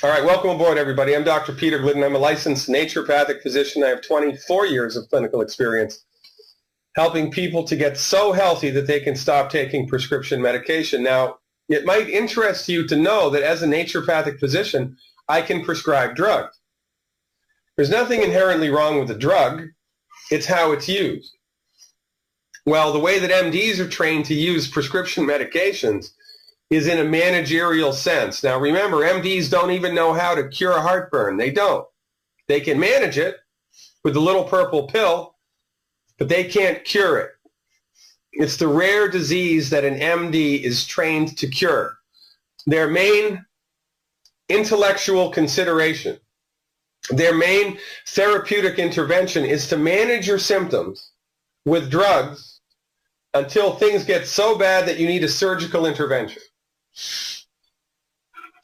All right, welcome aboard, everybody. I'm Dr. Peter Glidden. I'm a licensed naturopathic physician. I have 24 years of clinical experience helping people to get so healthy that they can stop taking prescription medication. Now, it might interest you to know that as a naturopathic physician, I can prescribe drugs. There's nothing inherently wrong with the drug. It's how it's used. Well, the way that MDs are trained to use prescription medications is in a managerial sense. Now, remember, MDs don't even know how to cure heartburn. They don't. They can manage it with the little purple pill, but they can't cure it. It's the rare disease that an MD is trained to cure. Their main intellectual consideration, their main therapeutic intervention is to manage your symptoms with drugs until things get so bad that you need a surgical intervention.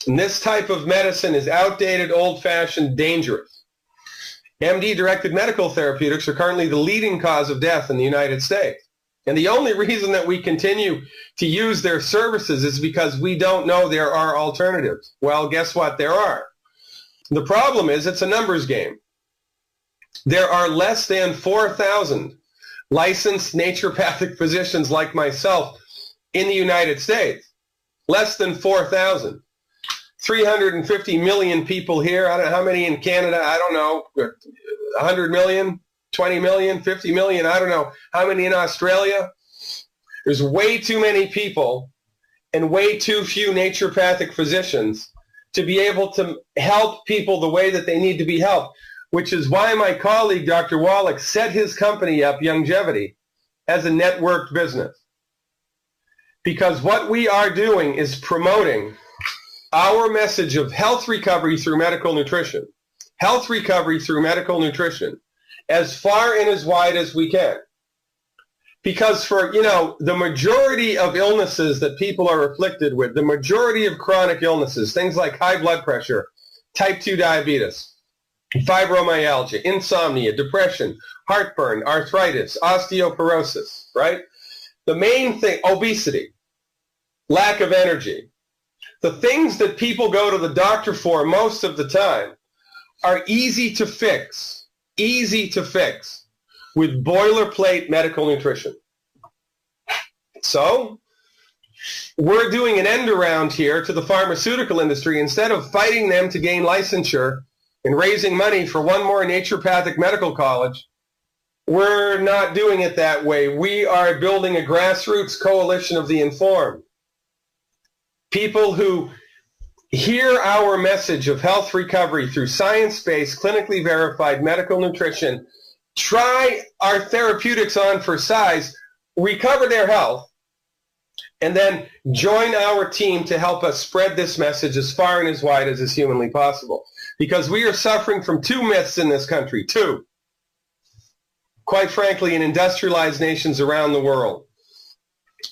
And this type of medicine is outdated, old-fashioned, dangerous. MD-directed medical therapeutics are currently the leading cause of death in the United States. And the only reason that we continue to use their services is because we don't know there are alternatives. Well, guess what? There are. The problem is it's a numbers game. There are less than 4,000 licensed naturopathic physicians like myself in the United States. Less than 4,000. 350 million people here. I don't know how many in Canada. I don't know. 100 million, 20 million, 50 million. I don't know how many in Australia. There's way too many people and way too few naturopathic physicians to be able to help people the way that they need to be helped, which is why my colleague, Dr. Wallach, set his company up, Longevity, as a networked business. Because what we are doing is promoting our message of health recovery through medical nutrition, as far and as wide as we can. Because for, the majority of illnesses that people are afflicted with, the majority of chronic illnesses, things like high blood pressure, type 2 diabetes, fibromyalgia, insomnia, depression, heartburn, arthritis, osteoporosis, right? The main thing, obesity, lack of energy. The things that people go to the doctor for most of the time are easy to fix with boilerplate medical nutrition. So we're doing an end around here to the pharmaceutical industry. Instead of fighting them to gain licensure and raising money for one more naturopathic medical college, we're not doing it that way. We are building a grassroots coalition of the informed. People who hear our message of health recovery through science-based, clinically verified medical nutrition, try our therapeutics on for size, recover their health, and then join our team to help us spread this message as far and as wide as is humanly possible. Because we are suffering from two myths in this country, two. Quite frankly, in industrialized nations around the world.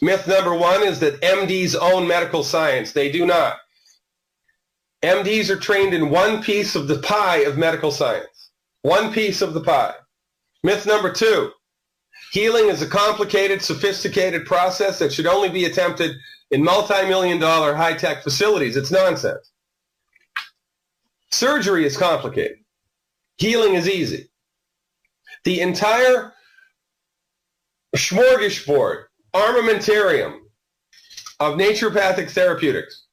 Myth number one is that MDs own medical science. They do not. MDs are trained in one piece of the pie of medical science. One piece of the pie. Myth number two, healing is a complicated, sophisticated process that should only be attempted in multi-million-dollar high-tech facilities. It's nonsense. Surgery is complicated. Healing is easy. The entire smorgasbord, armamentarium of naturopathic therapeutics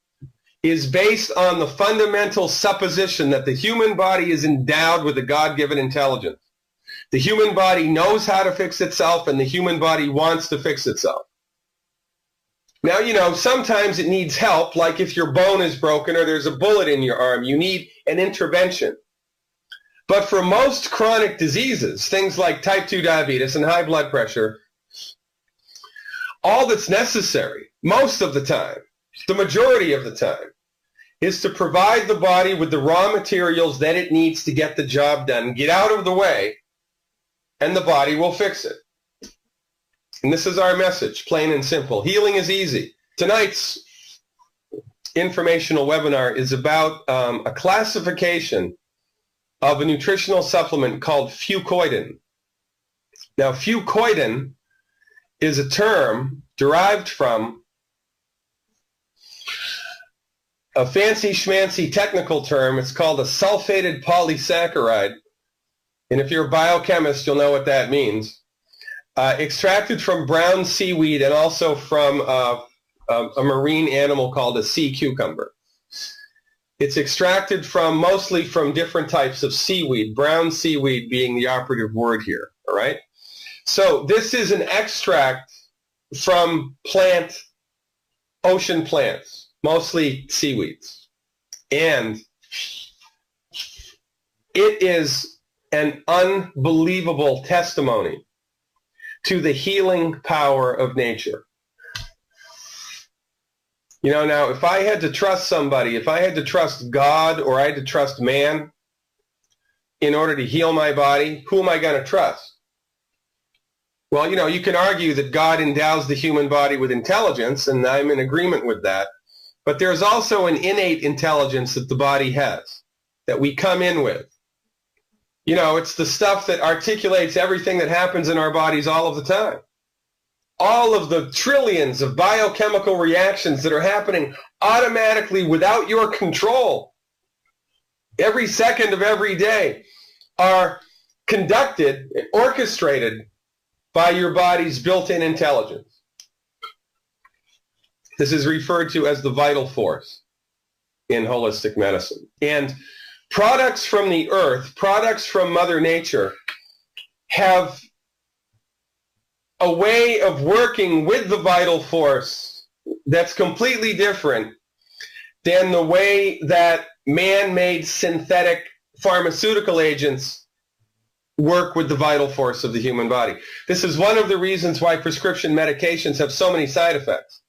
is based on the fundamental supposition that the human body is endowed with a God-given intelligence. The human body knows how to fix itself, and the human body wants to fix itself. Now, sometimes it needs help, like if your bone is broken or there's a bullet in your arm, you need an intervention. But for most chronic diseases, things like type 2 diabetes and high blood pressure, all that's necessary, most of the time, the majority of the time, is to provide the body with the raw materials that it needs to get the job done. Get out of the way, and the body will fix it. And this is our message, plain and simple. Healing is easy. Tonight's informational webinar is about a classification of a nutritional supplement called Fucoidan. Now, Fucoidan is a term derived from a fancy schmancy technical term. It's called a sulfated polysaccharide. And if you're a biochemist, you'll know what that means. Extracted from brown seaweed and also from a marine animal called a sea cucumber. It's extracted from mostly from different types of seaweed, brown seaweed being the operative word here, all right? So this is an extract from ocean plants, mostly seaweeds. And it is an unbelievable testimony to the healing power of nature. You know, now, if I had to trust somebody, if I had to trust God or I had to trust man in order to heal my body, who am I going to trust? Well, you know, you can argue that God endows the human body with intelligence, and I'm in agreement with that. But there's also an innate intelligence that the body has, that we come in with. You know, it's the stuff that articulates everything that happens in our bodies all of the time. All of the trillions of biochemical reactions that are happening automatically without your control every second of every day are conducted, orchestrated by your body's built-in intelligence. This is referred to as the vital force in holistic medicine. And products from the earth, products from Mother Nature, have a way of working with the vital force that's completely different than the way that man-made synthetic pharmaceutical agents work with the vital force of the human body. This is one of the reasons why prescription medications have so many side effects.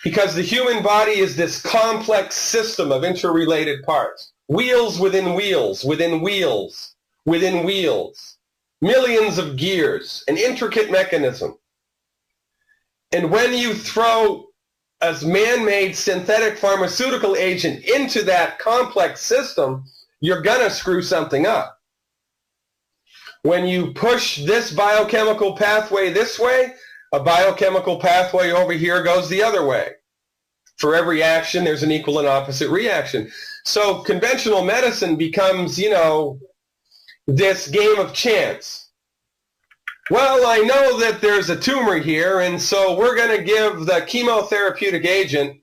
Because the human body is this complex system of interrelated parts. Wheels within wheels, within wheels, within wheels. Millions of gears, an intricate mechanism. And when you throw a man-made synthetic pharmaceutical agent into that complex system, you're going to screw something up. When you push this biochemical pathway this way, a biochemical pathway over here goes the other way. For every action, there's an equal and opposite reaction. So conventional medicine becomes, you know, this game of chance. Well, I know that there's a tumor here, and so we're going to give the chemotherapeutic agent.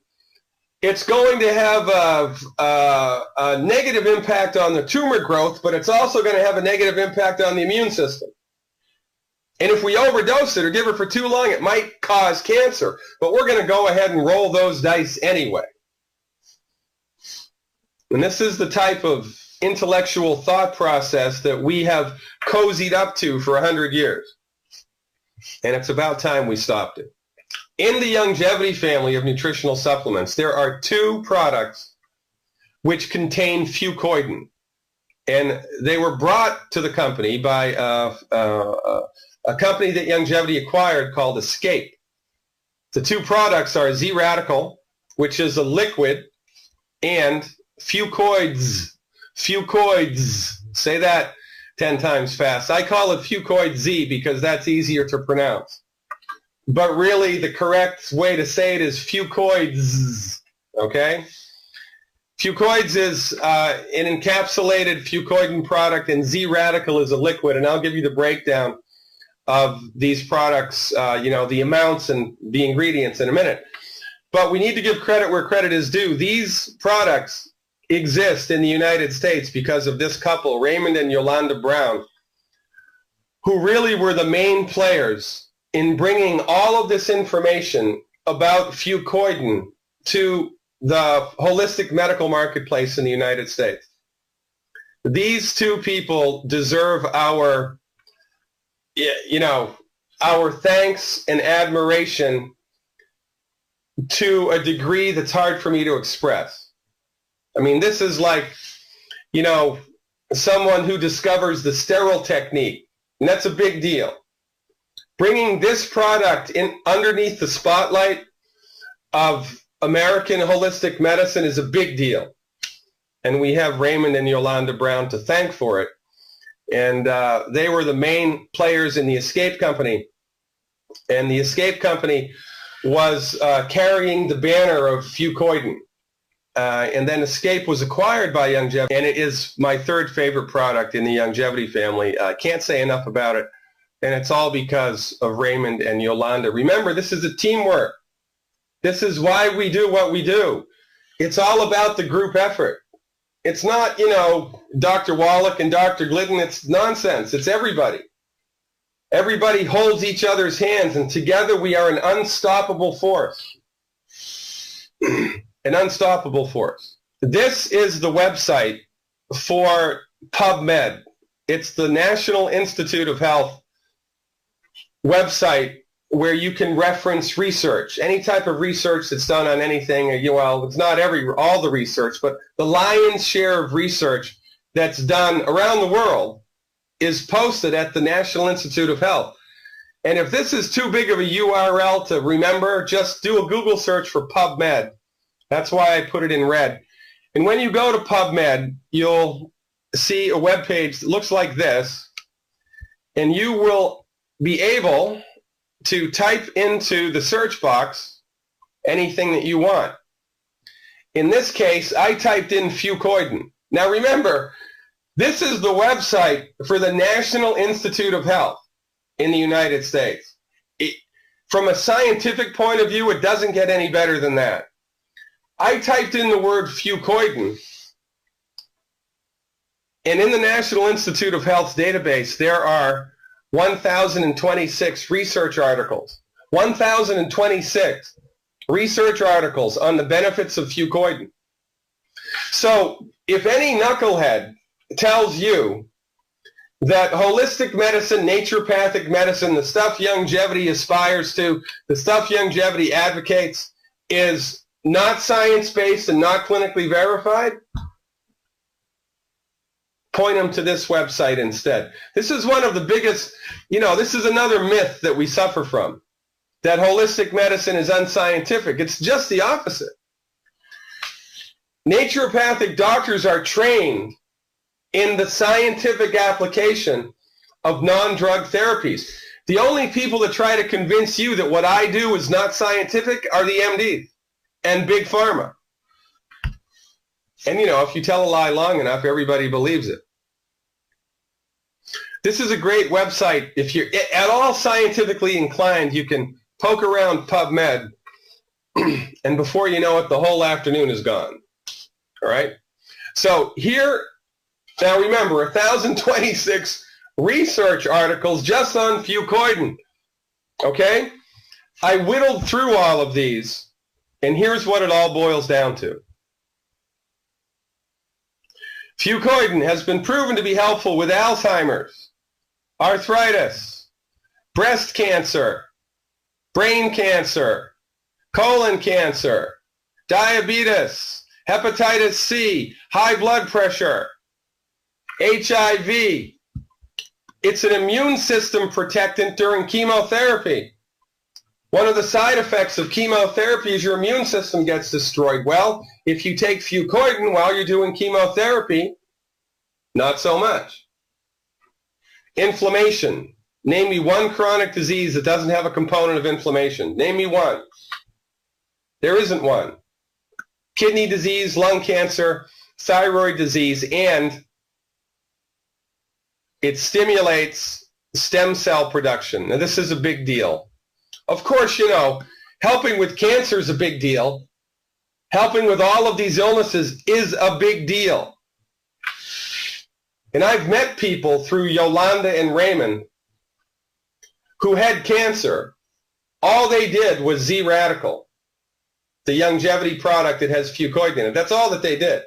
It's going to have a negative impact on the tumor growth, but it's also going to have a negative impact on the immune system. And if we overdose it or give it for too long, it might cause cancer. But we're going to go ahead and roll those dice anyway. And this is the type of intellectual thought process that we have cozied up to for 100 years. And it's about time we stopped it. In the longevity family of nutritional supplements, there are two products which contain Fucoidan. And they were brought to the company by a company that Longevity acquired called Escape. The two products are Zradical, which is a liquid, and Fucoids. Fucoids. Say that 10 times fast. I call it Fucoid Z because that's easier to pronounce. But really, the correct way to say it is Fucoids. Okay? Fucoids is an encapsulated Fucoidan product, and Zradical is a liquid. And I'll give you the breakdown of these products, you know, the amounts and the ingredients in a minute. But we need to give credit where credit is due. These products exist in the United States because of this couple, Raymond and Yolanda Brown, who really were the main players in bringing all of this information about Fucoidan to the holistic medical marketplace in the United States. These two people deserve our, you know, our thanks and admiration to a degree that's hard for me to express. I mean, this is like, you know, someone who discovers the sterile technique, and that's a big deal. Bringing this product in underneath the spotlight of American holistic medicine is a big deal. And we have Raymond and Yolanda Brown to thank for it. And they were the main players in the Escape Company. And the Escape Company was carrying the banner of Fucoidan. and then Escape was acquired by Youngevity, and it is my third favorite product in the Youngevity family. I can't say enough about it, and it's all because of Raymond and Yolanda. Remember, this is a teamwork. This is why we do what we do. It's all about the group effort. It's not, Dr. Wallach and Dr. Glidden. It's nonsense. It's everybody. Everybody holds each other's hands, and together we are an unstoppable force. An unstoppable force. This is the website for PubMed. It's the National Institute of Health website where you can reference research, any type of research that's done on anything. Well, it's not all the research, but the lion's share of research that's done around the world is posted at the National Institute of Health. And if this is too big of a URL to remember, just do a Google search for PubMed. That's why I put it in red. And when you go to PubMed, you'll see a web page that looks like this, and you will be able to type into the search box anything that you want. In this case, I typed in Fucoidan. Now remember, this is the website for the National Institute of Health in the United States. From a scientific point of view, it doesn't get any better than that. I typed in the word Fucoidan, and in the National Institute of Health's database, there are 1,026 research articles. 1,026 research articles on the benefits of Fucoidan. So if any knucklehead tells you that holistic medicine, naturopathic medicine, the stuff Youngevity aspires to, the stuff Youngevity advocates, is not science-based and not clinically verified, point them to this website instead. This is one of the biggest, this is another myth that we suffer from, that holistic medicine is unscientific. It's just the opposite. Naturopathic doctors are trained in the scientific application of non-drug therapies. The only people that try to convince you that what I do is not scientific are the MDs and Big Pharma. And, if you tell a lie long enough, everybody believes it. This is a great website. If you're at all scientifically inclined, you can poke around PubMed, and before you know it, the whole afternoon is gone. All right? So here, now remember, 1,026 research articles just on Fucoidan. Okay? I whittled through all of these, and here's what it all boils down to. Fucoidan has been proven to be helpful with Alzheimer's, arthritis, breast cancer, brain cancer, colon cancer, diabetes, hepatitis C, high blood pressure, HIV. It's an immune system protectant during chemotherapy. One of the side effects of chemotherapy is your immune system gets destroyed. Well, if you take Fucoidan while you're doing chemotherapy, not so much. Inflammation. Name me one chronic disease that doesn't have a component of inflammation. Name me one. There isn't one. Kidney disease, lung cancer, thyroid disease, and it stimulates stem cell production. Now, this is a big deal. Of course, helping with cancer is a big deal. Helping with all of these illnesses is a big deal. And I've met people through Yolanda and Raymond who had cancer. All they did was Zradical, the Youngevity product that has Fucoidan in it. That's all that they did.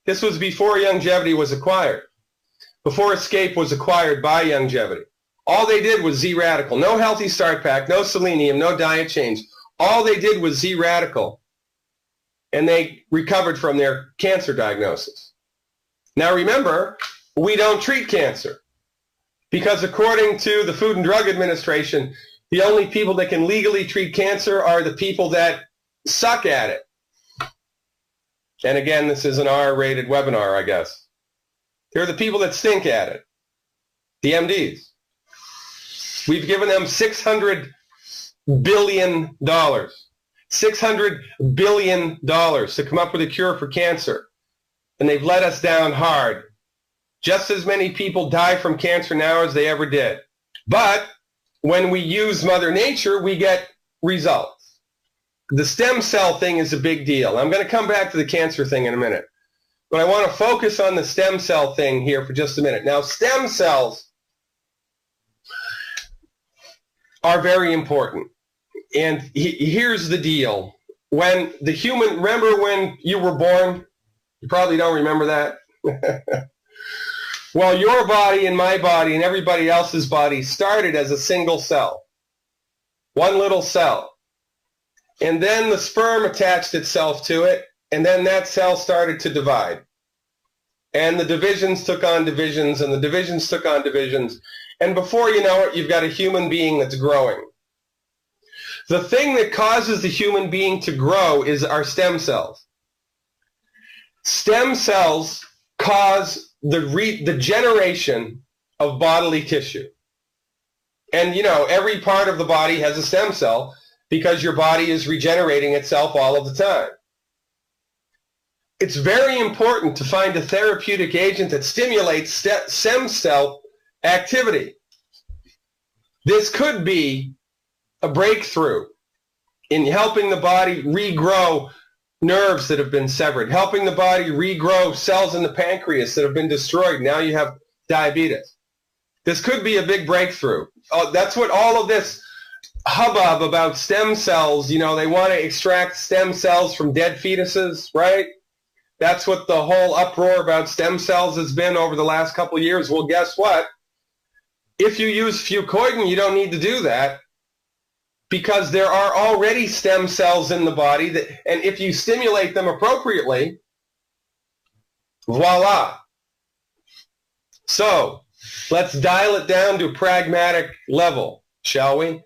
This was before Youngevity was acquired, before Escape was acquired by Youngevity. All they did was Zradical. No Healthy Start Pack, no selenium, no diet change. All they did was Zradical, and they recovered from their cancer diagnosis. Now remember, we don't treat cancer because according to the Food and Drug Administration, the only people that can legally treat cancer are the people that suck at it. And again, this is an R-rated webinar, I guess. They're the people that stink at it, the MDs. We've given them $600 billion $600 billion to come up with a cure for cancer. And they've let us down hard. Just as many people die from cancer now as they ever did. But when we use Mother Nature, we get results. The stem cell thing is a big deal. I'm going to come back to the cancer thing in a minute. But I want to focus on the stem cell thing here for just a minute. Now, stem cells are very important. And here's the deal. When the human, remember when you were born? You probably don't remember that. Well, your body and my body and everybody else's body started as a single cell. One little cell. And then the sperm attached itself to it, and then that cell started to divide. And the divisions took on divisions, and the divisions took on divisions. And before you know it, you've got a human being that's growing. The thing that causes the human being to grow is our stem cells. Stem cells cause the generation of bodily tissue. And, you know, every part of the body has a stem cell because your body is regenerating itself all of the time. It's very important to find a therapeutic agent that stimulates stem cell activity. This could be a breakthrough in helping the body regrow nerves that have been severed, helping the body regrow cells in the pancreas that have been destroyed. Now you have diabetes. This could be a big breakthrough. Oh, that's what all of this hubbub about stem cells, you know, they want to extract stem cells from dead fetuses, right? That's what the whole uproar about stem cells has been over the last couple of years. Well, guess what? If you use Fucoidan, you don't need to do that, because there are already stem cells in the body, and if you stimulate them appropriately, voila. So let's dial it down to a pragmatic level, shall we?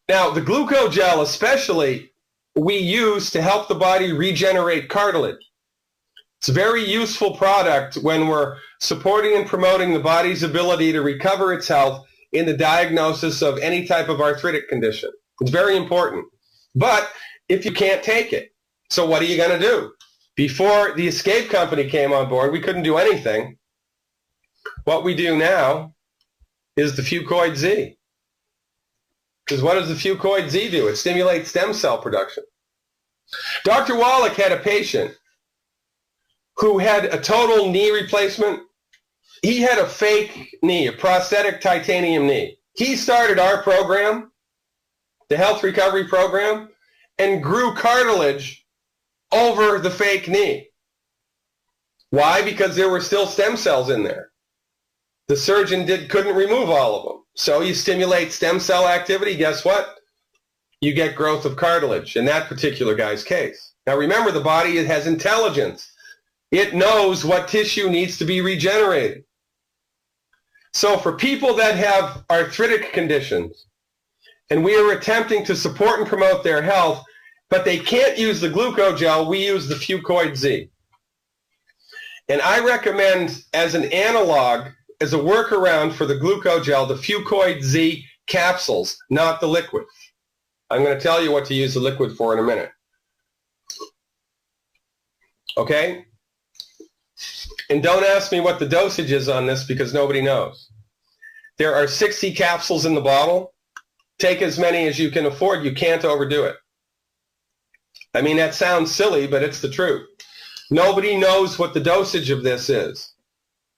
Now, the glucogel especially, we use to help the body regenerate cartilage. It's a very useful product when we're supporting and promoting the body's ability to recover its health in the diagnosis of any type of arthritic condition. It's very important. But if you can't take it, so what are you going to do? Before the Escape Company came on board, we couldn't do anything. What we do now is the Fucoid Z. Because what does the Fucoid Z do? It stimulates stem cell production. Dr. Wallach had a patient who had a total knee replacement. He had a fake knee, a prosthetic titanium knee. He started our program, the health recovery program, and grew cartilage over the fake knee. Why? Because there were still stem cells in there. The surgeon couldn't remove all of them. So you stimulate stem cell activity, guess what? You get growth of cartilage in that particular guy's case. Now remember, the body has intelligence. It knows what tissue needs to be regenerated. So for people that have arthritic conditions, and we are attempting to support and promote their health, but they can't use the glucogel, we use the Fucoid Z. And I recommend, as an analog, as a workaround for the glucogel, the Fucoid Z capsules, not the liquid. I'm going to tell you what to use the liquid for in a minute. Okay? And don't ask me what the dosage is on this, because nobody knows. There are 60 capsules in the bottle. Take as many as you can afford. You can't overdo it. I mean, that sounds silly, but it's the truth. Nobody knows what the dosage of this is.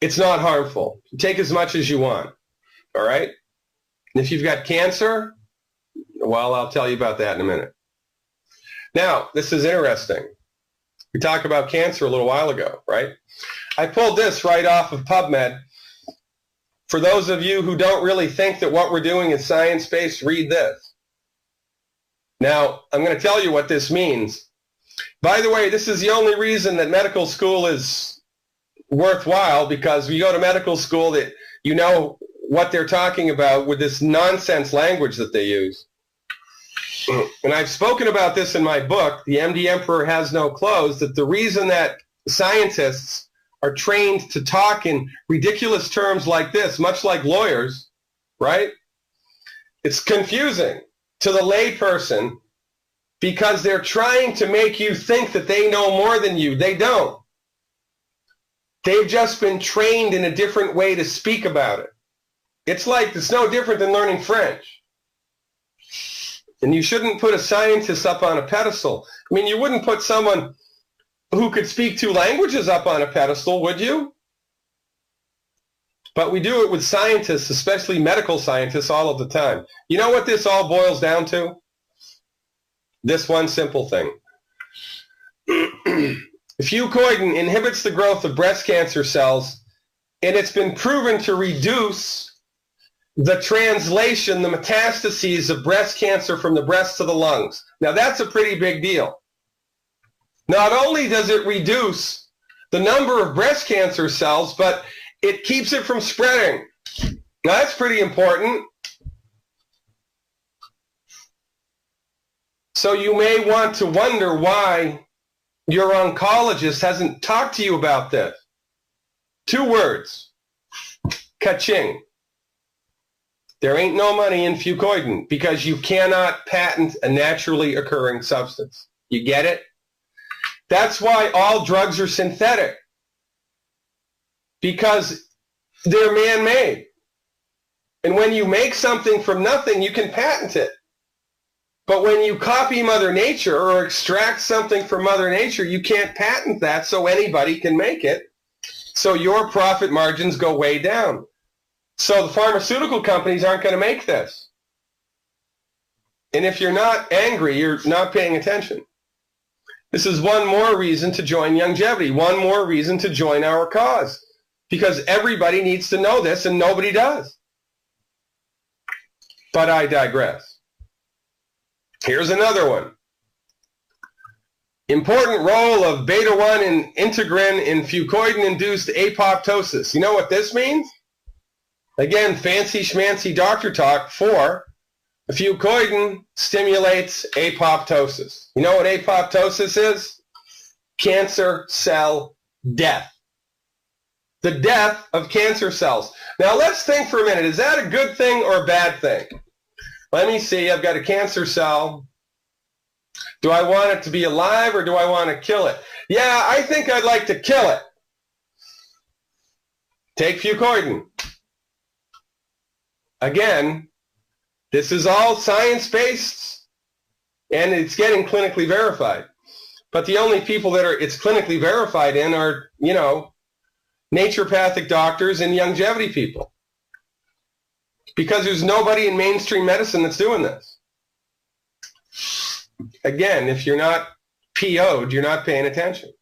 It's not harmful. Take as much as you want. All right? And if you've got cancer, well, I'll tell you about that in a minute. Now, this is interesting. We talked about cancer a little while ago, right? I pulled this right off of PubMed. For those of you who don't really think that what we're doing is science-based, read this. Now, I'm going to tell you what this means. By the way, this is the only reason that medical school is worthwhile, because we go to medical school that you know what they're talking about with this nonsense language that they use. And I've spoken about this in my book, The MD Emperor Has No Clothes, that the reason that scientists are trained to talk in ridiculous terms like this, much like lawyers, right? It's confusing to the lay person because they're trying to make you think that they know more than you. They don't. They've just been trained in a different way to speak about it. It's no different than learning French. And you shouldn't put a scientist up on a pedestal. I mean, you wouldn't put someone who could speak 2 languages up on a pedestal, would you? But we do it with scientists, especially medical scientists, all of the time. You know what this all boils down to? This one simple thing. Fucoidan inhibits the growth of breast cancer cells, and it's been proven to reduce the translation, the metastases of breast cancer from the breast to the lungs. Now, that's a pretty big deal. Not only does it reduce the number of breast cancer cells, but it keeps it from spreading. Now, that's pretty important. So you may want to wonder why your oncologist hasn't talked to you about this. 2 words. Ka-ching. There ain't no money in Fucoidan because you cannot patent a naturally occurring substance. You get it? That's why all drugs are synthetic. Because they're man-made. And when you make something from nothing, you can patent it. But when you copy Mother Nature or extract something from Mother Nature, you can't patent that so anybody can make it. So your profit margins go way down. So the pharmaceutical companies aren't going to make this. And if you're not angry, you're not paying attention. This is one more reason to join Longevity, one more reason to join our cause. Because everybody needs to know this and nobody does. But I digress. Here's another one. Important role of beta-1 and integrin in fucoidan-induced apoptosis. You know what this means? Again, fancy schmancy doctor talk for fucoidan stimulates apoptosis. You know what apoptosis is? Cancer cell death. The death of cancer cells. Now let's think for a minute. Is that a good thing or a bad thing? Let me see. I've got a cancer cell. Do I want it to be alive or do I want to kill it? Yeah, I think I'd like to kill it. Take Fucoidan. Again, this is all science-based and it's getting clinically verified. But the only people that it's clinically verified in are, naturopathic doctors and longevity people. Because there's nobody in mainstream medicine that's doing this. Again, if you're not PO'd, you're not paying attention.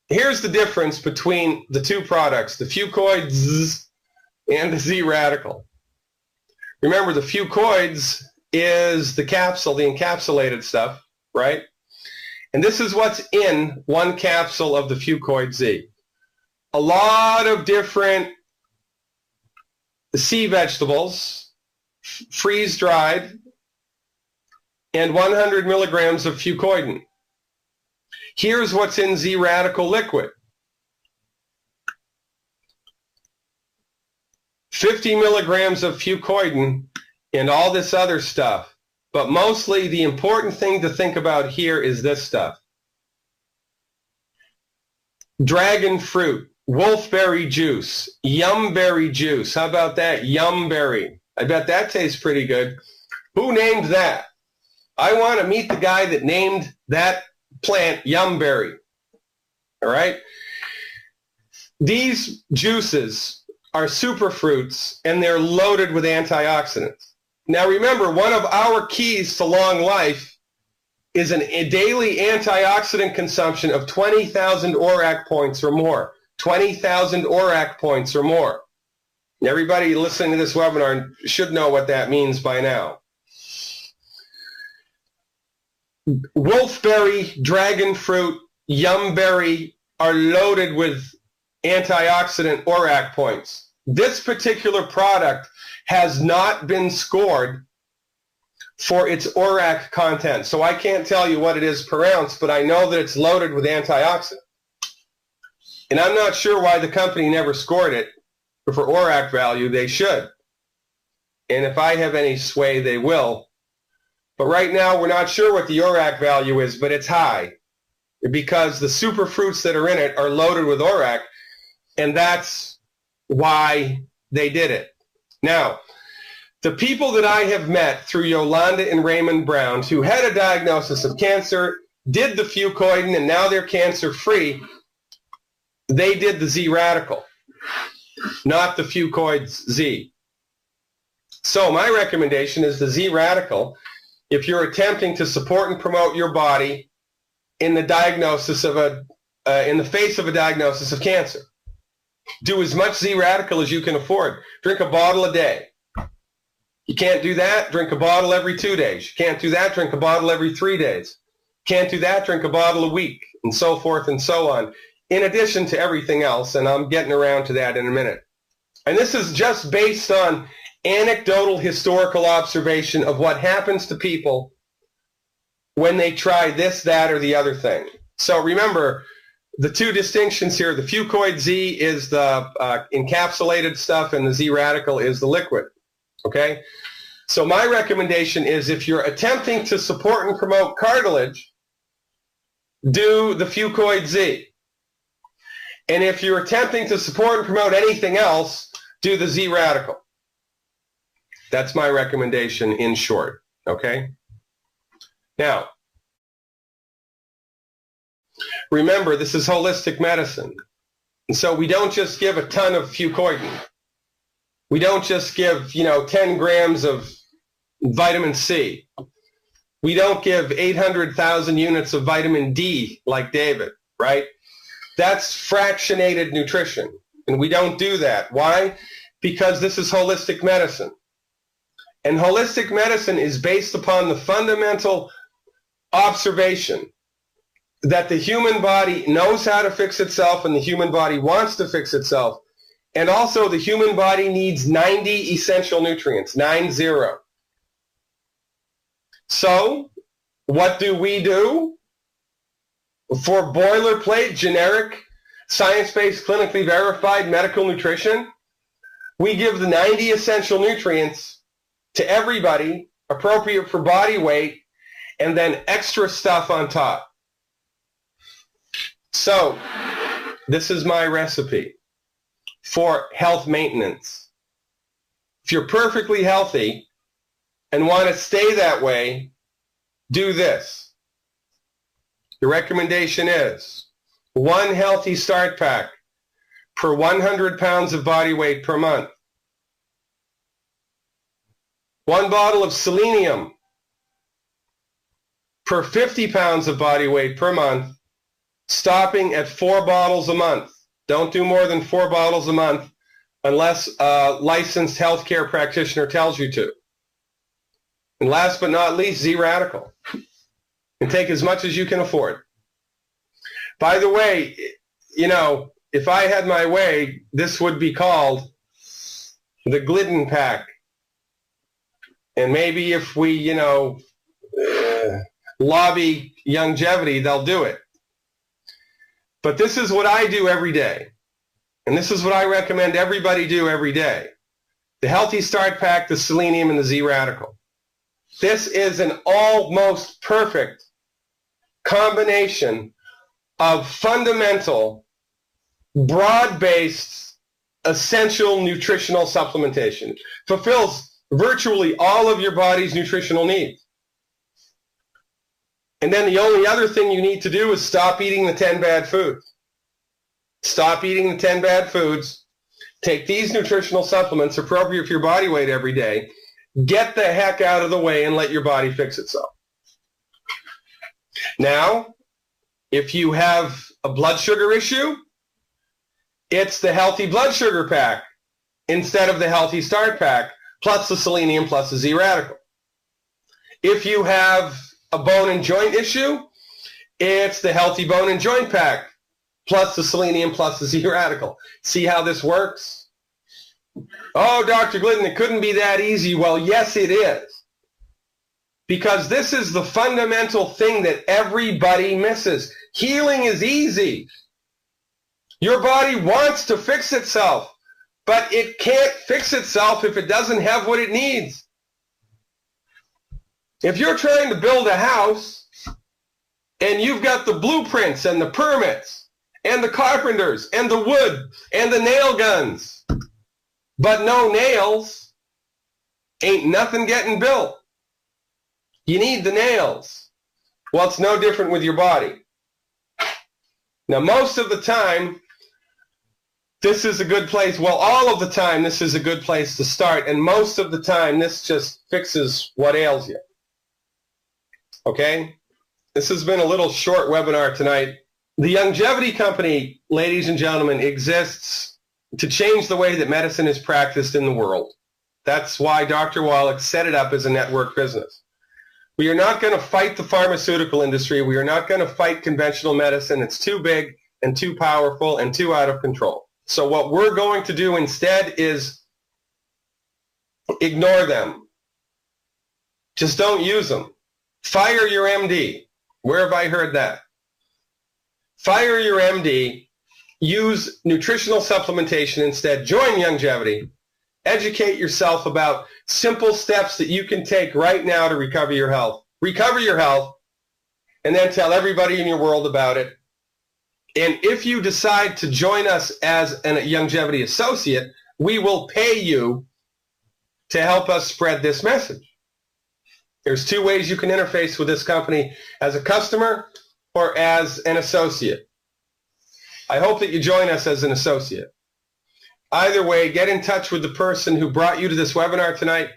Here's the difference between the 2 products, the Fucoids and the Zradical. Remember, the Fucoids is the capsule, the encapsulated stuff, right? And this is what's in 1 capsule of the Fucoid Z. A lot of different sea vegetables, freeze-dried, and 100 milligrams of Fucoidan. Here's what's in Zradical liquid. 50 milligrams of Fucoidan and all this other stuff. But mostly the important thing to think about here is this stuff. Dragon fruit, wolfberry juice, yumberry juice. How about that? Yumberry. I bet that tastes pretty good. Who named that? I want to meet the guy that named that plant yumberry. All right? These juices are superfruits, and they're loaded with antioxidants. Now remember, one of our keys to long life is a daily antioxidant consumption of 20,000 ORAC points or more. 20,000 ORAC points or more. Everybody listening to this webinar should know what that means by now. Wolfberry, dragon fruit, yumberry are loaded with antioxidant ORAC points. This particular product has not been scored for its ORAC content. So I can't tell you what it is per ounce, but I know that it's loaded with antioxidants. And I'm not sure why the company never scored it for ORAC value. They should. And if I have any sway, they will. But right now, we're not sure what the ORAC value is, but it's high because the superfruits that are in it are loaded with ORAC, and that's why they did it. Now, the people that I have met through Yolanda and Raymond Brown who had a diagnosis of cancer, did the Fucoidan, and now they're cancer-free, they did the Zradical, not the Fucoids Z. So my recommendation is the Zradical if you're attempting to support and promote your body in the diagnosis of in the face of a diagnosis of cancer. Do as much Zradical as you can afford. Drink a bottle a day. You can't do that, drink a bottle every 2 days. You can't do that, drink a bottle every 3 days. Can't do that, drink a bottle a week, and so forth and so on, in addition to everything else, and I'm getting around to that in a minute. And this is just based on anecdotal historical observation of what happens to people when they try this, that, or the other thing. So remember, the two distinctions here, the Fucoid Z is the encapsulated stuff, and the Zradical is the liquid. Okay? So my recommendation is if you're attempting to support and promote cartilage, do the Fucoid Z. And if you're attempting to support and promote anything else, do the Zradical. That's my recommendation in short. Okay? Now, remember, this is holistic medicine. And so we don't just give a ton of Fucoidan. We don't just give, 10 grams of vitamin C. We don't give 800,000 units of vitamin D like David, right? That's fractionated nutrition, and we don't do that. Why? Because this is holistic medicine. And holistic medicine is based upon the fundamental observation that the human body knows how to fix itself and the human body wants to fix itself. And also the human body needs 90 essential nutrients, 90. So what do we do? For boilerplate, generic, science-based, clinically verified medical nutrition, we give the 90 essential nutrients to everybody, appropriate for body weight, and then extra stuff on top. So this is my recipe for health maintenance. If you're perfectly healthy and want to stay that way, do this. The recommendation is 1 healthy start pack per 100 pounds of body weight per month. 1 bottle of selenium per 50 pounds of body weight per month, stopping at 4 bottles a month. Don't do more than 4 bottles a month unless a licensed healthcare practitioner tells you to. And last but not least, Zradical. And take as much as you can afford. By the way, if I had my way, this would be called the Glidden Pack. And maybe if we, lobby longevity, they'll do it. But this is what I do every day. And this is what I recommend everybody do every day. The Healthy Start Pack, the Selenium, and the Zradical. This is an almost perfect combination of fundamental, broad-based, essential nutritional supplementation. Fulfills virtually all of your body's nutritional needs. And then the only other thing you need to do is stop eating the 10 bad foods. Stop eating the 10 bad foods. Take these nutritional supplements appropriate for your body weight every day. Get the heck out of the way and let your body fix itself. Now, if you have a blood sugar issue, it's the Healthy Blood Sugar Pack instead of the Healthy Start Pack, plus the Selenium, plus the Zradical. If you have a bone and joint issue, it's the Healthy Bone and Joint Pack, plus the Selenium, plus the Zradical. See how this works? Oh, Dr. Glidden, it couldn't be that easy. Well, yes, it is. Because this is the fundamental thing that everybody misses. Healing is easy. Your body wants to fix itself, but it can't fix itself if it doesn't have what it needs. If you're trying to build a house and you've got the blueprints and the permits and the carpenters and the wood and the nail guns, but no nails, ain't nothing getting built. You need the nails. Well, it's no different with your body. Now, most of the time, this is a good place. Well, all of the time, this is a good place to start. And most of the time, this just fixes what ails you. Okay? This has been a little short webinar tonight. The Longevity Company, ladies and gentlemen, exists to change the way that medicine is practiced in the world. That's why Dr. Wallach set it up as a network business. We are not going to fight the pharmaceutical industry. We are not going to fight conventional medicine. It's too big and too powerful and too out of control. So what we're going to do instead is ignore them. Just don't use them. Fire your MD. Where have I heard that? Fire your MD. Use nutritional supplementation instead. Join Longevity. Educate yourself about simple steps that you can take right now to recover your health. Recover your health, and then tell everybody in your world about it. And if you decide to join us as a Longevity associate, we will pay you to help us spread this message. There's two ways you can interface with this company, as a customer or as an associate. I hope that you join us as an associate. Either way, get in touch with the person who brought you to this webinar tonight.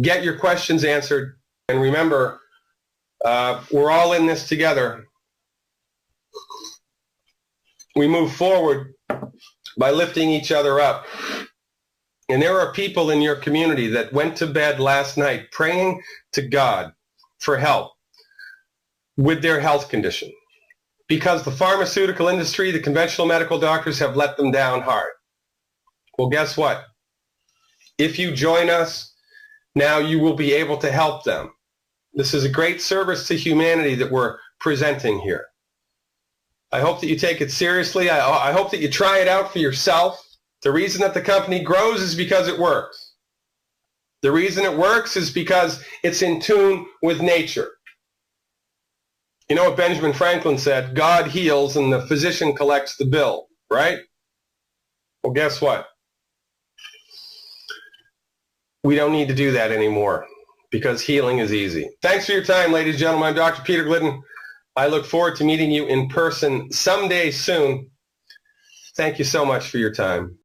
Get your questions answered. And remember, we're all in this together. We move forward by lifting each other up. And there are people in your community that went to bed last night praying to God for help with their health condition, because the pharmaceutical industry, the conventional medical doctors have let them down hard. Well, guess what? If you join us, now you will be able to help them. This is a great service to humanity that we're presenting here. I hope that you take it seriously. I hope that you try it out for yourself. The reason that the company grows is because it works. The reason it works is because it's in tune with nature. You know what Benjamin Franklin said? God heals and the physician collects the bill, right? Well, guess what? We don't need to do that anymore because healing is easy. Thanks for your time, ladies and gentlemen. I'm Dr. Peter Glidden. I look forward to meeting you in person someday soon. Thank you so much for your time.